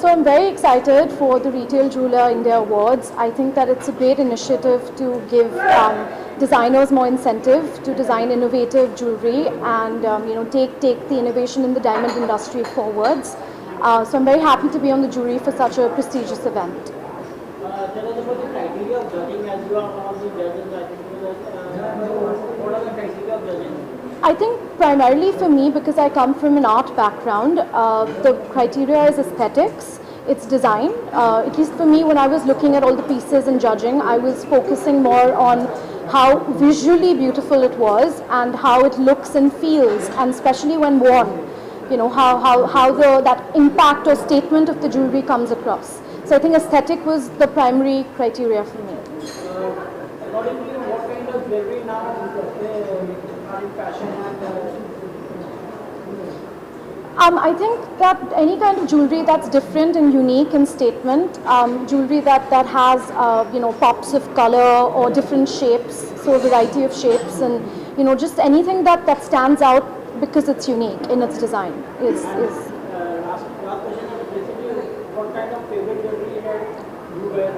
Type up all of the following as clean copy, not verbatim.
So I'm very excited for the Retail Jeweler India Awards. I think that it's a great initiative to give designers more incentive to design innovative jewelry and take the innovation in the diamond industry forwards. So I'm very happy to be on the jury for such a prestigious event. Tell us about the criteria of judging, as you are one of the judges. I think what are the criteria of judging? I think primarily for me, because I come from an art background, the criteria is aesthetics, it's design. At least for me, when I was looking at all the pieces and judging, I was focusing more on how visually beautiful it was and how it looks and feels, and especially when worn, how that impact or statement of the jewelry comes across. So I think aesthetic was the primary criteria for me. According to you, what kind of jewelry now are in fashion I think that any kind of jewelry that's different and unique in statement, jewelry that has pops of color or different shapes, so a variety of shapes, and just anything that stands out because it's unique in its design is. last question is basically what kind of favorite jewelry you wear?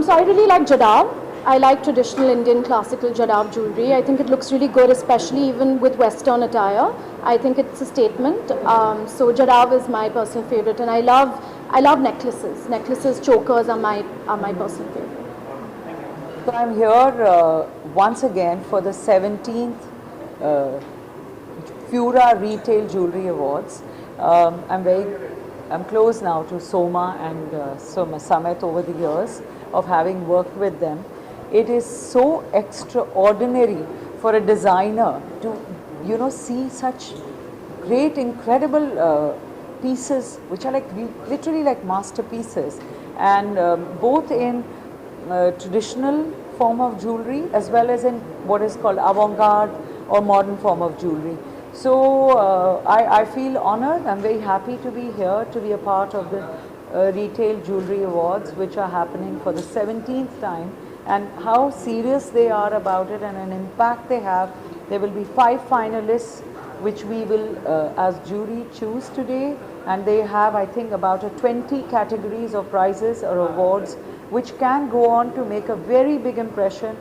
So I really like Jadhav. I like traditional Indian classical Jadhav jewelry. I think it looks really good, especially even with Western attire. I think it's a statement. So Jadhav is my personal favorite, and I love necklaces. Necklaces, chokers are my personal favorite. So I'm here once again for the 17th Fura Retail Jewelry Awards. I'm close now to Soma and Samit over the years of having worked with them. It is so extraordinary for a designer to see such great, incredible pieces which are like literally like masterpieces, and both in traditional form of jewelry as well as in what is called avant-garde or modern form of jewelry. So I feel honored. I'm very happy to be here to be a part of the Retail Jewelry Awards, which are happening for the 17th time, and how serious they are about it and an impact they have. There will be 5 finalists which we will as jury choose today, and they have, I think, about 20 categories of prizes or awards which can go on to make a very big impression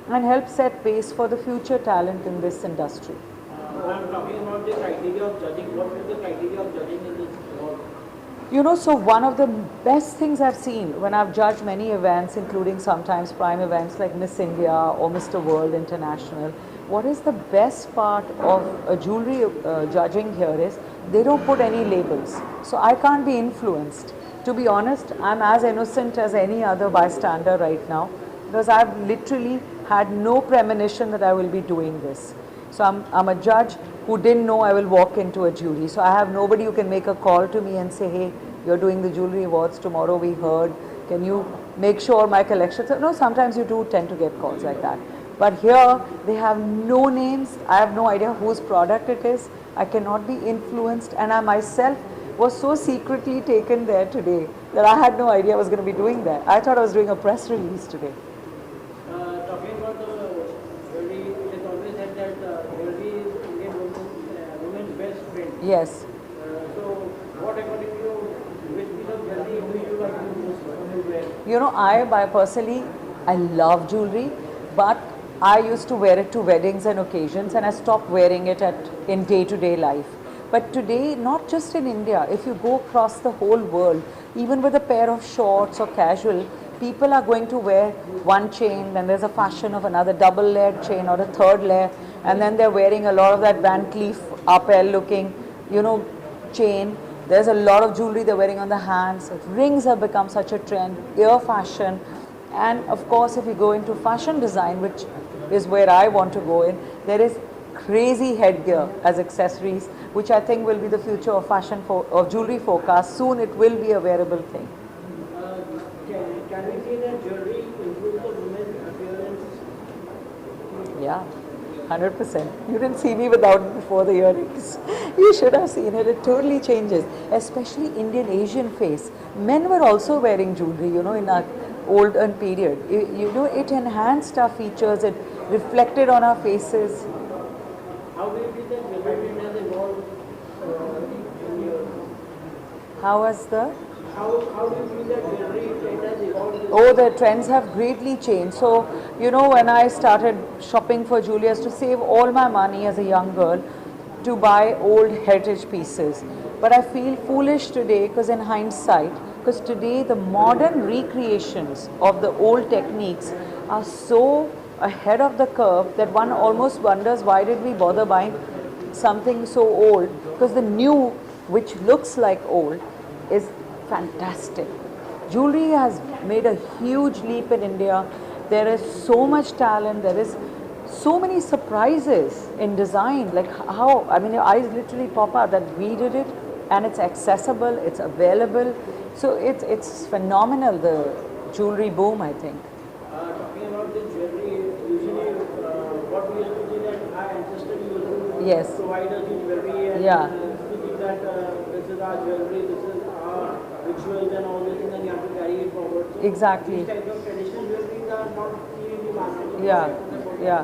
and help set pace for the future talent in this industry. I'm talking about the criteria of judging. What is the criteria of judging in this award? So one of the best things I've seen when I've judged many events, including sometimes prime events like Miss India or Mr. World International, what is the best part of a jewelry judging here is they don't put any labels. So I can't be influenced. To be honest, I'm as innocent as any other bystander right now, because I've literally had no premonition that I will be doing this. So I'm a judge who didn't know I will walk into a jury. So I have nobody who can make a call to me and say, hey, you're doing the jewelry awards tomorrow, we heard, can you make sure my collection? So, no, sometimes you do tend to get calls like that. But here, they have no names. I have no idea whose product it is. I cannot be influenced. And I myself was so secretly taken there today that I had no idea I was going to be doing that. I thought I was doing a press release today. Talking about the jewelry, it is always said that jewelry is Indian women's best friend. Yes. So, what according to you, which piece of jewelry do you like the most when you wear? I love jewelry, but I used to wear it to weddings and occasions, and I stopped wearing it in day-to-day life. But today, not just in India, if you go across the whole world, even with a pair of shorts or casual, people are going to wear one chain, then there's a fashion of another double-layered chain or a third layer, and then they're wearing a lot of that Van Cleef Arpels looking, chain. There's a lot of jewelry they're wearing on the hands. Rings have become such a trend, ear fashion. And of course, if you go into fashion design, which is where I want to go in, there is crazy headgear as accessories, which I think will be the future of fashion of jewelry forecast. Soon it will be a wearable thing. Can we say that jewelry improves the women's appearance? Yeah, 100%. You didn't see me without it before the earrings. You should have seen it. It totally changes, especially Indian Asian face. Men were also wearing jewelry, in our olden period. It enhanced our features. It reflected on our faces. How do you think that jewelry has evolved in your? How has the How do you feel that jewelry trend has evolved? Oh, the trends have greatly changed. So, you know, when I started shopping for jewelry, I used to save all my money as a young girl to buy old heritage pieces. But I feel foolish today because, in hindsight, because today the modern recreations of the old techniques are so ahead of the curve that one almost wonders why did we bother buying something so old, because the new, which looks like old, is fantastic. Jewelry has made a huge leap in India. There is so much talent, there is so many surprises in design. Like how, I mean, your eyes literally pop out that we did it and it's accessible, it's available. So it's phenomenal, the jewelry boom, I think. Talking about the jewelry, usually what we used to see that our ancestors used to Yes. provide us with jewelry and Yeah. to think that this is our jewelry, this is our rituals and all this, and then you have to carry it forward. So Exactly. these types of traditional jewelries are not seen in the market. So Yeah, yeah.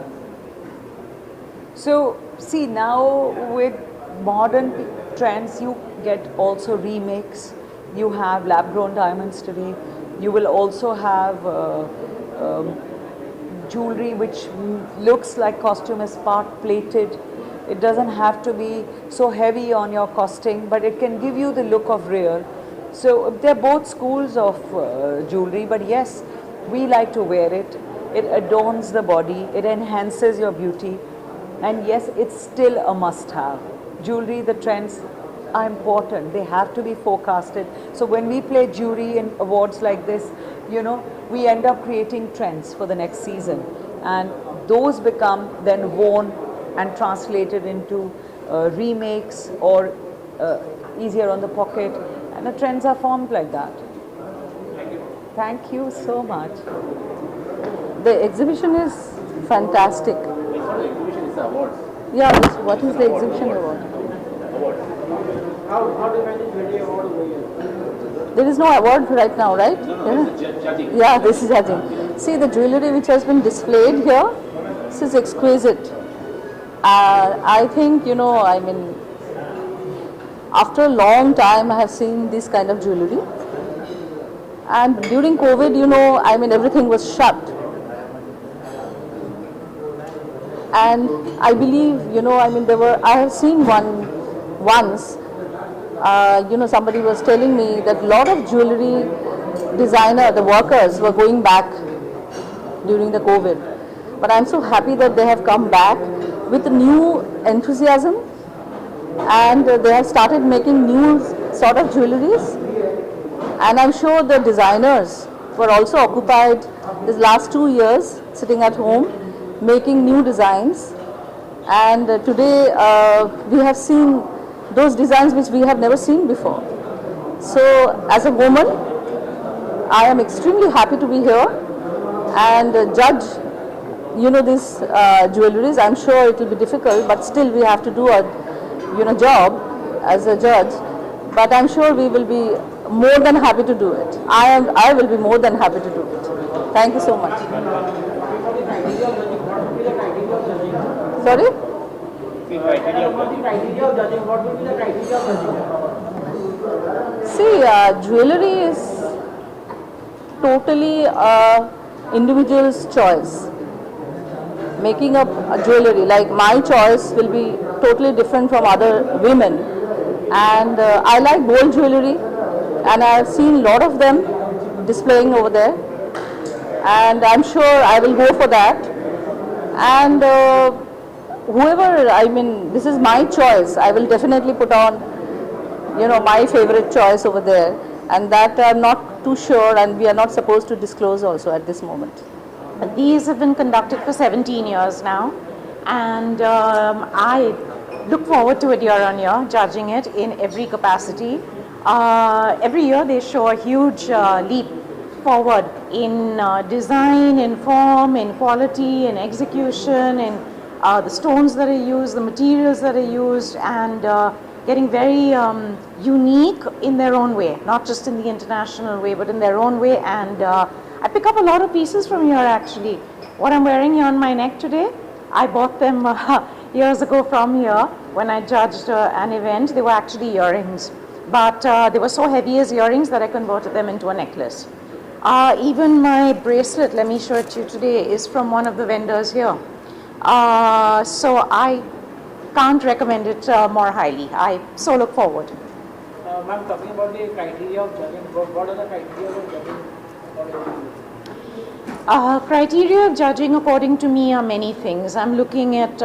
So see, now with modern trends, you get also remakes. You have lab-grown diamonds today. You will also have jewelry which looks like costume is part plated. It doesn't have to be so heavy on your costing, but it can give you the look of real. So they're both schools of jewelry, but yes, we like to wear it. It adorns the body, it enhances your beauty, and yes, it's still a must-have. Jewelry, the trends are important. They have to be forecasted. So when we play jury in awards like this, you know, we end up creating trends for the next season, and those become then worn and translated into remakes or easier on the pocket, and the trends are formed like that. Thank you so much. The exhibition is fantastic. It's not an exhibition, it's an awards. Yeah, what is the exhibition about? How do you find the jewelry award over here? There is no award right now, right? No, this is judging. Yeah, this is judging. See, the jewelry which has been displayed here, this is exquisite. I think, you know, I mean, after a long time I have seen this kind of jewelry. And during COVID, you know, I mean, everything was shut. And I believe, you know, I mean, I have seen once, you know, somebody was telling me that a lot of jewelry designer, the workers were going back during the COVID. But I'm so happy that they have come back with new enthusiasm, and they have started making new sort of jewelries. And I'm sure the designers were also occupied these last 2 years sitting at home making new designs, and today we have seen those designs which we have never seen before. So as a woman, I am extremely happy to be here and judge, you know, these jewelries. I'm sure it will be difficult, but still we have to do a, you know, job as a judge. But I'm sure we will be more than happy to do it. I will be more than happy to do it. Thank you so much. Sorry? The criteria of What the criteria of judging? What would be the criteria of judging? See, jewelry is totally individual's choice. Making up a jewelry, like my choice will be totally different from other women. And I like gold jewelry, and I have seen a lot of them displaying over there. And I'm sure I will go for that. And whoever, I mean, this is my choice. I will definitely put on, you know, my favorite choice over there, and that I'm not too sure, and we are not supposed to disclose also at this moment. These have been conducted for 17 years now, and I look forward to it year on year, judging it in every capacity. Every year they show a huge leap forward in design, in form, in quality, in execution, in the stones that are used, the materials that are used, and getting very unique in their own way, not just in the international way, but in their own way. And I pick up a lot of pieces from here actually. What I'm wearing here on my neck today, I bought them years ago from here when I judged an event. They were actually earrings. but they were so heavy as earrings that I converted them into a necklace. Even my bracelet, let me show it to you today, is from one of the vendors here. So I can't recommend it more highly. I so look forward. Ma'am, talking about the criteria of judging, what are the criteria of judging for your Criteria of judging, according to me, are many things. I'm looking at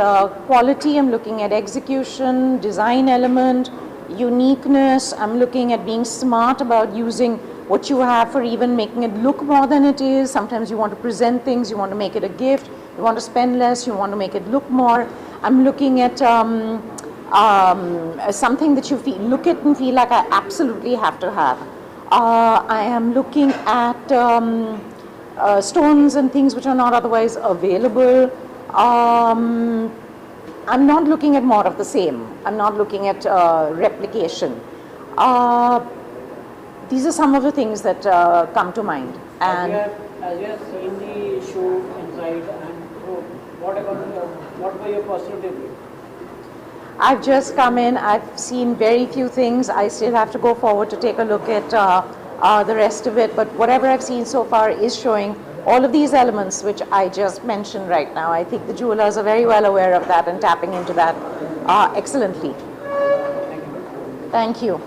quality, I'm looking at execution, design element, uniqueness. I'm looking at being smart about using what you have for even making it look more than it is. Sometimes you want to present things, you want to make it a gift, you want to spend less, you want to make it look more. I'm looking at something that you look at and feel like I absolutely have to have. I am looking at stones and things which are not otherwise available. I'm not looking at more of the same. I'm not looking at replication. These are some of the things that come to mind. And as you have seen the show inside, and so what were your personal takeaways? I've just come in, I've seen very few things. I still have to go forward to take a look at the rest of it, but whatever I've seen so far is showing all of these elements which I just mentioned right now. I think the jewelers are very well aware of that and tapping into that excellently. Thank you.